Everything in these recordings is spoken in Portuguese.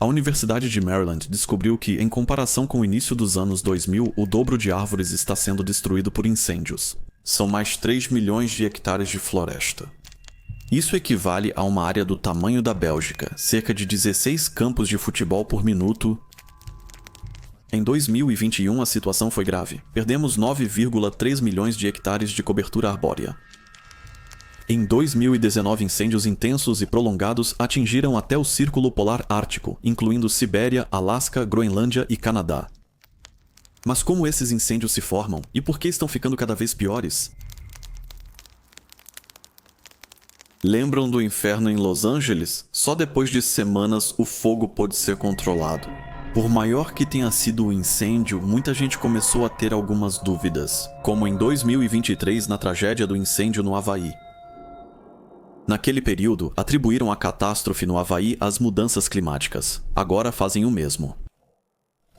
A Universidade de Maryland descobriu que, em comparação com o início dos anos 2000, o dobro de árvores está sendo destruído por incêndios. São mais 3 milhões de hectares de floresta. Isso equivale a uma área do tamanho da Bélgica, cerca de 16 campos de futebol por minuto. Em 2021, a situação foi grave. Perdemos 9,3 milhões de hectares de cobertura arbórea. Em 2019, incêndios intensos e prolongados atingiram até o Círculo Polar Ártico, incluindo Sibéria, Alasca, Groenlândia e Canadá. Mas como esses incêndios se formam e por que estão ficando cada vez piores? Lembram do inferno em Los Angeles? Só depois de semanas o fogo pôde ser controlado. Por maior que tenha sido o incêndio, muita gente começou a ter algumas dúvidas, como em 2023 na tragédia do incêndio no Havaí. Naquele período, atribuíram a catástrofe no Havaí às mudanças climáticas. Agora fazem o mesmo.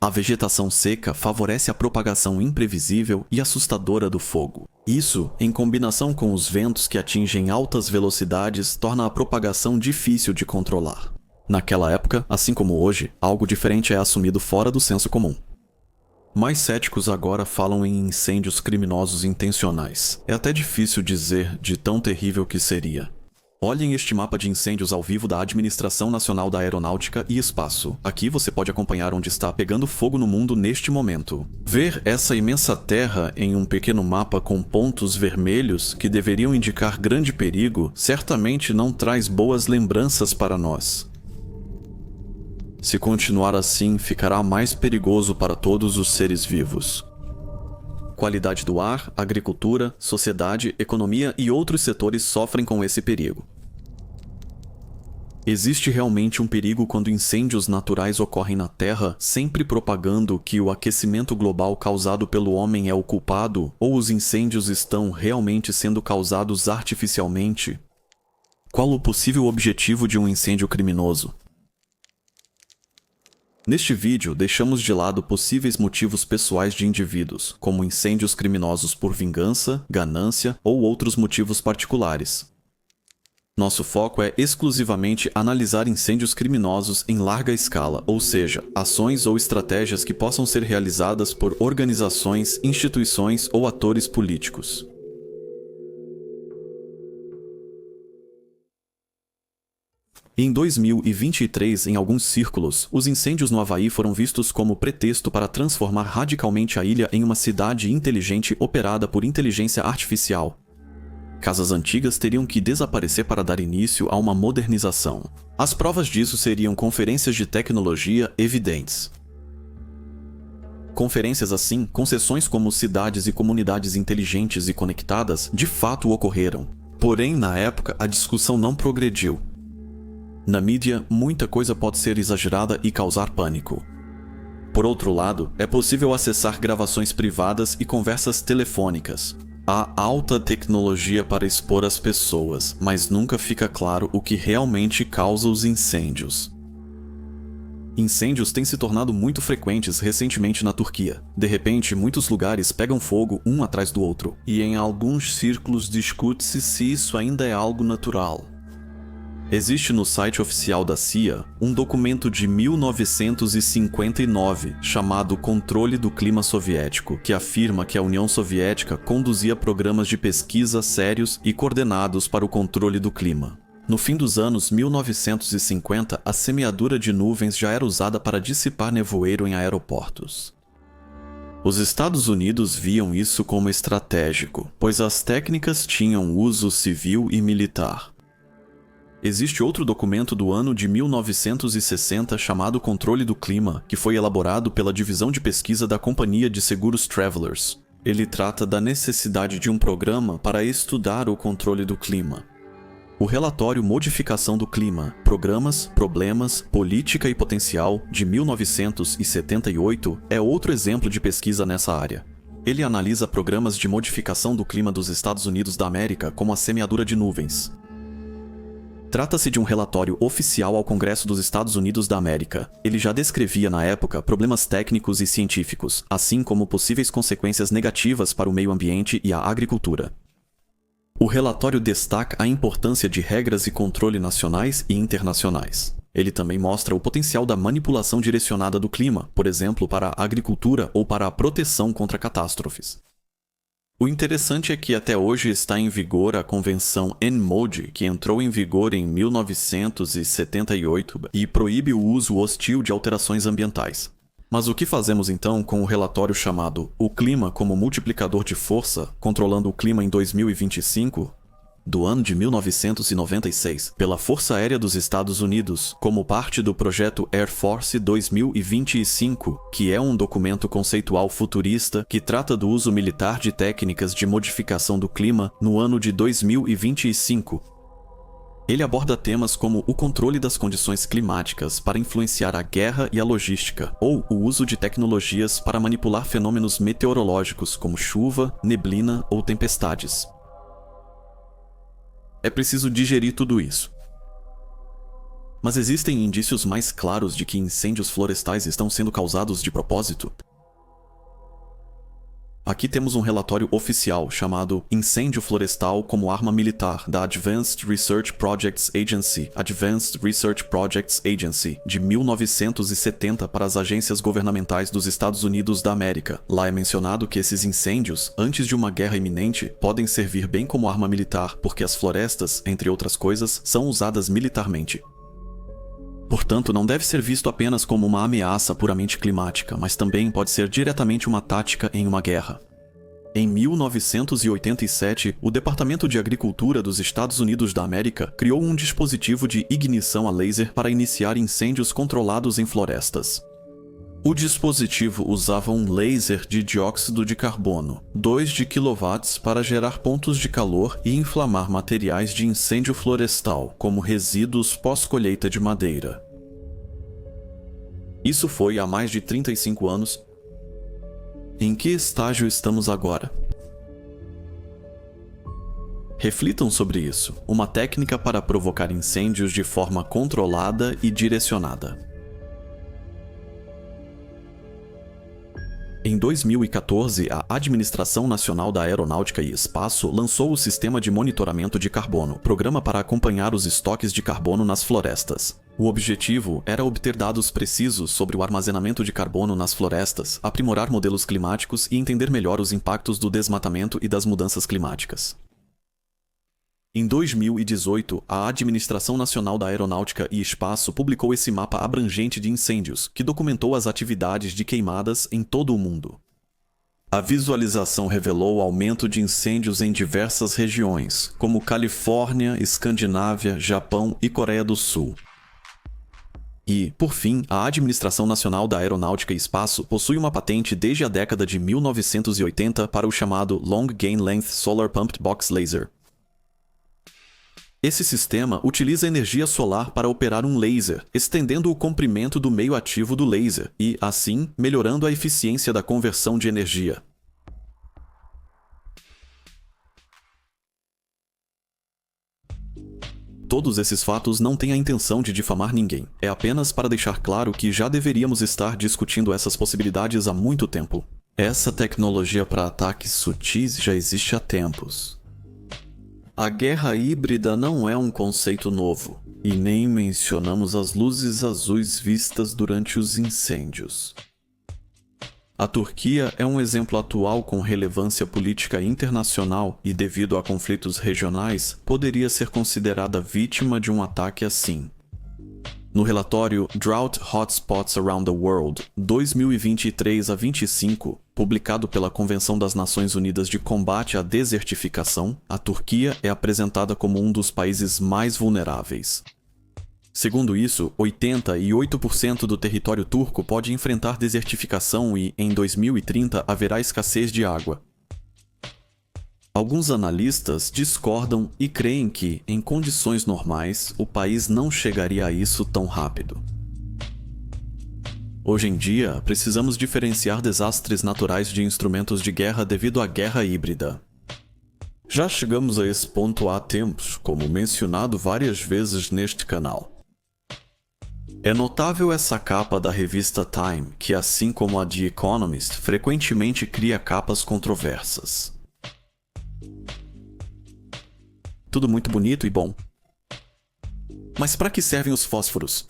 A vegetação seca favorece a propagação imprevisível e assustadora do fogo. Isso, em combinação com os ventos que atingem altas velocidades, torna a propagação difícil de controlar. Naquela época, assim como hoje, algo diferente é assumido fora do senso comum. Mais céticos agora falam em incêndios criminosos intencionais. É até difícil dizer de tão terrível que seria. Olhem este mapa de incêndios ao vivo da Administração Nacional da Aeronáutica e Espaço. Aqui você pode acompanhar onde está pegando fogo no mundo neste momento. Ver essa imensa terra em um pequeno mapa com pontos vermelhos que deveriam indicar grande perigo certamente não traz boas lembranças para nós. Se continuar assim, ficará mais perigoso para todos os seres vivos. Qualidade do ar, agricultura, sociedade, economia e outros setores sofrem com esse perigo. Existe realmente um perigo quando incêndios naturais ocorrem na Terra, sempre propagando que o aquecimento global causado pelo homem é o culpado, ou os incêndios estão realmente sendo causados artificialmente? Qual o possível objetivo de um incêndio criminoso? Neste vídeo, deixamos de lado possíveis motivos pessoais de indivíduos, como incêndios criminosos por vingança, ganância ou outros motivos particulares. Nosso foco é exclusivamente analisar incêndios criminosos em larga escala, ou seja, ações ou estratégias que possam ser realizadas por organizações, instituições ou atores políticos. Em 2023, em alguns círculos, os incêndios no Havaí foram vistos como pretexto para transformar radicalmente a ilha em uma cidade inteligente operada por inteligência artificial. Casas antigas teriam que desaparecer para dar início a uma modernização. As provas disso seriam conferências de tecnologia evidentes. Conferências assim, concessões como cidades e comunidades inteligentes e conectadas, de fato ocorreram. Porém, na época, a discussão não progrediu. Na mídia, muita coisa pode ser exagerada e causar pânico. Por outro lado, é possível acessar gravações privadas e conversas telefônicas. Há alta tecnologia para expor as pessoas, mas nunca fica claro o que realmente causa os incêndios. Incêndios têm se tornado muito frequentes recentemente na Turquia. De repente, muitos lugares pegam fogo um atrás do outro, e em alguns círculos discute-se se isso ainda é algo natural. Existe no site oficial da CIA um documento de 1959 chamado Controle do Clima Soviético, que afirma que a União Soviética conduzia programas de pesquisa sérios e coordenados para o controle do clima. No fim dos anos 1950, a semeadura de nuvens já era usada para dissipar nevoeiro em aeroportos. Os Estados Unidos viam isso como estratégico, pois as técnicas tinham uso civil e militar. Existe outro documento do ano de 1960 chamado Controle do Clima, que foi elaborado pela Divisão de Pesquisa da Companhia de Seguros Travelers. Ele trata da necessidade de um programa para estudar o controle do clima. O relatório Modificação do Clima, Programas, Problemas, Política e Potencial, de 1978, é outro exemplo de pesquisa nessa área. Ele analisa programas de modificação do clima dos Estados Unidos da América, como a semeadura de nuvens. Trata-se de um relatório oficial ao Congresso dos Estados Unidos da América. Ele já descrevia na época problemas técnicos e científicos, assim como possíveis consequências negativas para o meio ambiente e a agricultura. O relatório destaca a importância de regras e controle nacionais e internacionais. Ele também mostra o potencial da manipulação direcionada do clima, por exemplo, para a agricultura ou para a proteção contra catástrofes. O interessante é que até hoje está em vigor a Convenção ENMODE, que entrou em vigor em 1978 e proíbe o uso hostil de alterações ambientais. Mas o que fazemos então com o relatório chamado O Clima como Multiplicador de Força, Controlando o Clima em 2025? Do ano de 1996, pela Força Aérea dos Estados Unidos, como parte do projeto Air Force 2025, que é um documento conceitual futurista que trata do uso militar de técnicas de modificação do clima no ano de 2025. Ele aborda temas como o controle das condições climáticas para influenciar a guerra e a logística, ou o uso de tecnologias para manipular fenômenos meteorológicos como chuva, neblina ou tempestades. É preciso digerir tudo isso. Mas existem indícios mais claros de que incêndios florestais estão sendo causados de propósito? Aqui temos um relatório oficial chamado Incêndio Florestal como Arma Militar, da Advanced Research Projects Agency, de 1970 para as agências governamentais dos Estados Unidos da América. Lá é mencionado que esses incêndios, antes de uma guerra iminente, podem servir bem como arma militar, porque as florestas, entre outras coisas, são usadas militarmente. Portanto, não deve ser visto apenas como uma ameaça puramente climática, mas também pode ser diretamente uma tática em uma guerra. Em 1987, o Departamento de Agricultura dos Estados Unidos da América criou um dispositivo de ignição a laser para iniciar incêndios controlados em florestas. O dispositivo usava um laser de dióxido de carbono, 2 de kW, para gerar pontos de calor e inflamar materiais de incêndio florestal, como resíduos pós-colheita de madeira. Isso foi há mais de 35 anos. Em que estágio estamos agora? Reflitam sobre isso, uma técnica para provocar incêndios de forma controlada e direcionada. Em 2014, a Administração Nacional da Aeronáutica e Espaço lançou o Sistema de Monitoramento de Carbono, programa para acompanhar os estoques de carbono nas florestas. O objetivo era obter dados precisos sobre o armazenamento de carbono nas florestas, aprimorar modelos climáticos e entender melhor os impactos do desmatamento e das mudanças climáticas. Em 2018, a Administração Nacional da Aeronáutica e Espaço publicou esse mapa abrangente de incêndios, que documentou as atividades de queimadas em todo o mundo. A visualização revelou aumento de incêndios em diversas regiões, como Califórnia, Escandinávia, Japão e Coreia do Sul. E, por fim, a Administração Nacional da Aeronáutica e Espaço possui uma patente desde a década de 1980 para o chamado Long Gain Length Solar Pumped Box Laser. Esse sistema utiliza energia solar para operar um laser, estendendo o comprimento do meio ativo do laser e, assim, melhorando a eficiência da conversão de energia. Todos esses fatos não têm a intenção de difamar ninguém. É apenas para deixar claro que já deveríamos estar discutindo essas possibilidades há muito tempo. Essa tecnologia para ataques sutis já existe há tempos. A guerra híbrida não é um conceito novo, e nem mencionamos as luzes azuis vistas durante os incêndios. A Turquia é um exemplo atual com relevância política internacional e, devido a conflitos regionais, poderia ser considerada vítima de um ataque assim. No relatório Drought Hotspots Around the World, 2023 a 25, publicado pela Convenção das Nações Unidas de Combate à Desertificação, a Turquia é apresentada como um dos países mais vulneráveis. Segundo isso, 88% do território turco pode enfrentar desertificação e, em 2030, haverá escassez de água. Alguns analistas discordam e creem que, em condições normais, o país não chegaria a isso tão rápido. Hoje em dia, precisamos diferenciar desastres naturais de instrumentos de guerra devido à guerra híbrida. Já chegamos a esse ponto há tempos, como mencionado várias vezes neste canal. É notável essa capa da revista Time, que, assim como a The Economist, frequentemente cria capas controversas. Tudo muito bonito e bom. Mas para que servem os fósforos?